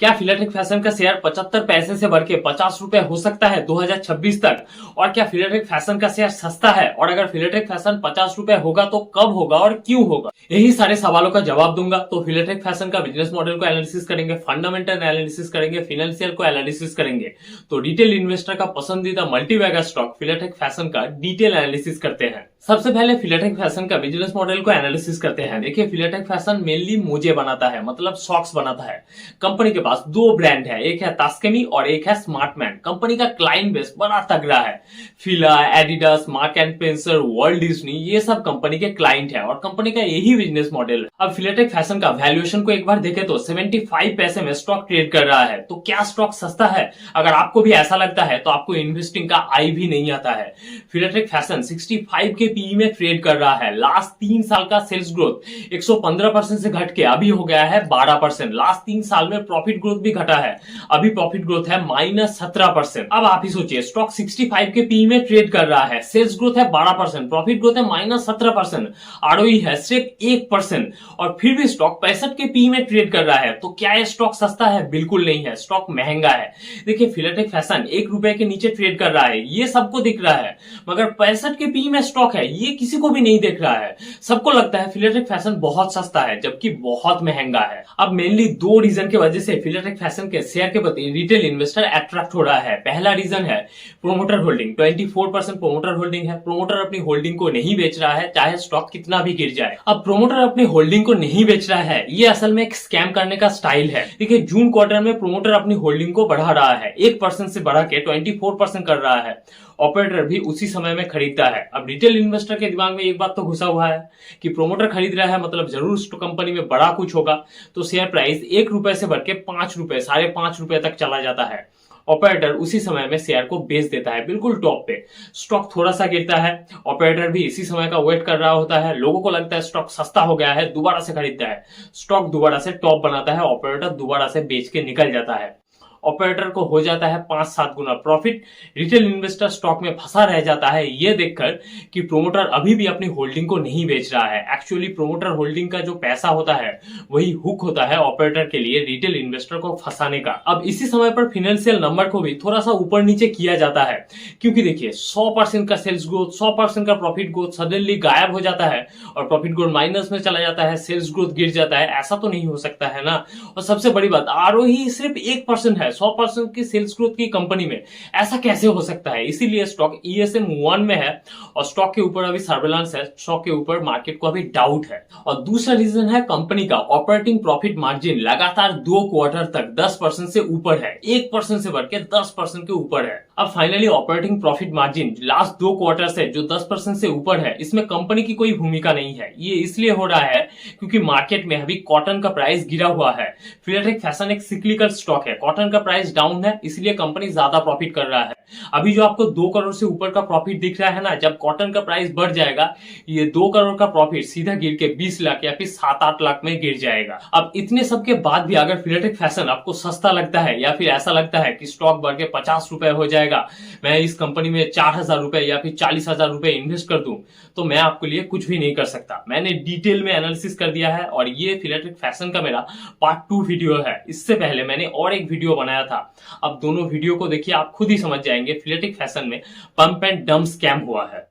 क्या फिलाटेक फैशन का शेयर 75 पैसे से बढ़ के 50 रुपए हो सकता है 2026 तक? और क्या फिलाटेक फैशन का शेयर सस्ता है? और अगर फिलाटेक फैशन 50 रुपए होगा तो कब होगा और क्यों होगा? यही सारे सवालों का जवाब दूंगा। तो फिलाटेक फैशन का बिजनेस मॉडल को एनालिसिस करेंगे, फंडामेंटल एनालिसिस करेंगे, फाइनेंशियल को एनालिसिस करेंगे। तो डिटेल इन्वेस्टर का पसंदीदा मल्टीबैगर स्टॉक फिलाटेक फैशन का डिटेल एनालिसिस करते हैं। सबसे पहले फिलाटेक फैशन का बिजनेस मॉडल को एनालिसिस करते हैं। देखिए, फिलाटेक फैशन मेनली मोजे बनाता है, मतलब सॉक्स बनाता है। कंपनी के पास दो ब्रांड है, एक है तास्केमी और एक है स्मार्टमैन। कंपनी का क्लाइंट बेस बड़ा तगड़ा है। Fila, Adidas, Mark and Spencer, World Disney, ये सब कंपनी के क्लाइंट है और कंपनी का यही बिजनेस मॉडल है। अब फिलाटेक फैशन का वैल्यूएशन को एक बार देखें तो 75 पैसे में स्टॉक ट्रेड कर रहा है। तो क्या स्टॉक सस्ता है? अगर आपको भी ऐसा लगता है तो आपको इन्वेस्टिंग का आई भी नहीं आता है। फिलाटेक फैशन 65 के पीई में ट्रेड कर रहा है। लास्ट 3 साल का सेल्स ग्रोथ 115% से घट के अभी हो गया है 12%। लास्ट 3 साल में प्रॉफिट ग्रोथ भी घटा है, अभी प्रॉफिट ग्रोथ है -17%। अब आप ही सोचिए, स्टॉक 65 के पी में ट्रेड कर रहा है, सेल्स ग्रोथ है 12%, प्रॉफिट ग्रोथ है -17%, आरओई है सिर्फ 1% और फिर भी स्टॉक 65 के पी में ट्रेड कर रहा है। तो क्या यह स्टॉक सस्ता है? बिल्कुल नहीं है, स्टॉक महंगा है। देखिए, फिलाटेक फैशन 1 रुपए के नीचे ट्रेड कर रहा है, ये सबको दिख रहा है, मगर 65 के पी में स्टॉक है, ये किसी को भी नहीं देख रहा है। सबको लगता है फिलाटेक फैशन बहुत सस्ता है, जबकि बहुत महंगा है। अब मेनली दो रीजन की वजह से फिलाटेक फैशन के शेयर के प्रति रिटेल इन्वेस्टर अट्रैक्ट हो रहा है। पहला रीजन है प्रोमोटर होल्डिंग, 24% प्रोमोटर होल्डिंग है। प्रोमोटर अपनी होल्डिंग को नहीं बेच रहा है, चाहे स्टॉक कितना भी गिर जाए। अब प्रोमोटर अपनी होल्डिंग को नहीं बेच रहा है, ये असल में एक स्कैम करने का स्टाइल है। देखिए, जून क्वार्टर में प्रोमोटर अपनी होल्डिंग को बढ़ा रहा है, 1% से बढ़ा के 24% कर रहा है। ऑपरेटर भी उसी समय में खरीदता है। अब रिटेल इन्वेस्टर के दिमाग में एक बात तो घुसा हुआ है कि प्रोमोटर खरीद रहा है, मतलब जरूर कंपनी में बड़ा कुछ होगा। तो शेयर प्राइस 1 रुपए से बढ़ के 5 रुपए, 5.5 रुपए तक चला जाता है। ऑपरेटर उसी समय में शेयर को बेच देता है, बिल्कुल टॉप पे। स्टॉक थोड़ा सा गिरता है, ऑपरेटर भी इसी समय का वेट कर रहा होता है। लोगों को लगता है स्टॉक सस्ता हो गया है, दोबारा से खरीदता है। स्टॉक दोबारा से टॉप बनाता है, ऑपरेटर दोबारा से बेच के निकल जाता है। ऑपरेटर को हो जाता है 5-7 गुना प्रॉफिट। रिटेल इन्वेस्टर स्टॉक में फंसा रह जाता है ये देखकर कि प्रोमोटर अभी भी अपनी होल्डिंग को नहीं बेच रहा है। एक्चुअली प्रोमोटर होल्डिंग का जो पैसा होता है वही हुक होता है ऑपरेटर के लिए रिटेल इन्वेस्टर को फंसाने का। अब इसी समय पर फाइनेंशियल नंबर को भी थोड़ा सा ऊपर नीचे किया जाता है, क्योंकि देखिए 100% का सेल्स ग्रोथ, 100% का प्रॉफिट ग्रोथ सडनली गायब हो जाता है और प्रॉफिट ग्रोथ माइनस में चला जाता है, सेल्स ग्रोथ गिर जाता है। ऐसा तो नहीं हो सकता है ना। और सबसे बड़ी बात, आरओई सिर्फ 1% है 100% की सेल्स ग्रोथ की कंपनी में, ऐसा कैसे हो सकता है? इसीलिए स्टॉक ईएसएम 1 में है और स्टॉक के ऊपर अभी सर्वेलेंस है, स्टॉक के ऊपर मार्केट को अभी डाउट है। और दूसरा रीजन है कंपनी का ऑपरेटिंग प्रॉफिट मार्जिन लगातार 2 क्वार्टर तक 10% से ऊपर है, 1% से बढ़ के 10% के ऊपर है। अब finally operating profit margin last 2 quarter से जो 10% से ऊपर है, इसमें कंपनी की कोई भूमिका नहीं है। ये इसलिए हो रहा है क्योंकि मार्केट में अभी कॉटन का प्राइस गिरा हुआ है। फिलाटेक फैशन एक सिक्लिकल स्टॉक है, कॉटन का प्राइस डाउन है, इसलिए कंपनी ज्यादा प्रॉफिट कर रहा है। अभी जो आपको 2 करोड़ से ऊपर का प्रॉफिट दिख रहा है ना, जब कॉटन का प्राइस बढ़ जाएगा, ये 2 करोड़ का प्रॉफिट सीधा गिर के 20 लाख या फिर 7-8 लाख में गिर जाएगा। अब इतने सब के बाद भी अगर फिलाटेक फैशन आपको सस्ता लगता है या फिर ऐसा लगता है कि स्टॉक बढ़ के 50 रुपए हो जाएगा, मैं इस कंपनी में 4,000 रुपए या फिर 40,000 रुपए इन्वेस्ट कर दूं, तो मैं आपके लिए कुछ भी नहीं कर सकता। मैंने डिटेल में एनालिसिस कर दिया है और ये फिलाटेक फैशन का मेरा पार्ट 2 वीडियो है। इससे पहले मैंने और एक वीडियो बनाया था। अब दोनों वीडियो को देखिए, आप खुद ही समझ जाएंगे फिलाटेक फैशन में पंप एंड डंप स्कैम हुआ है।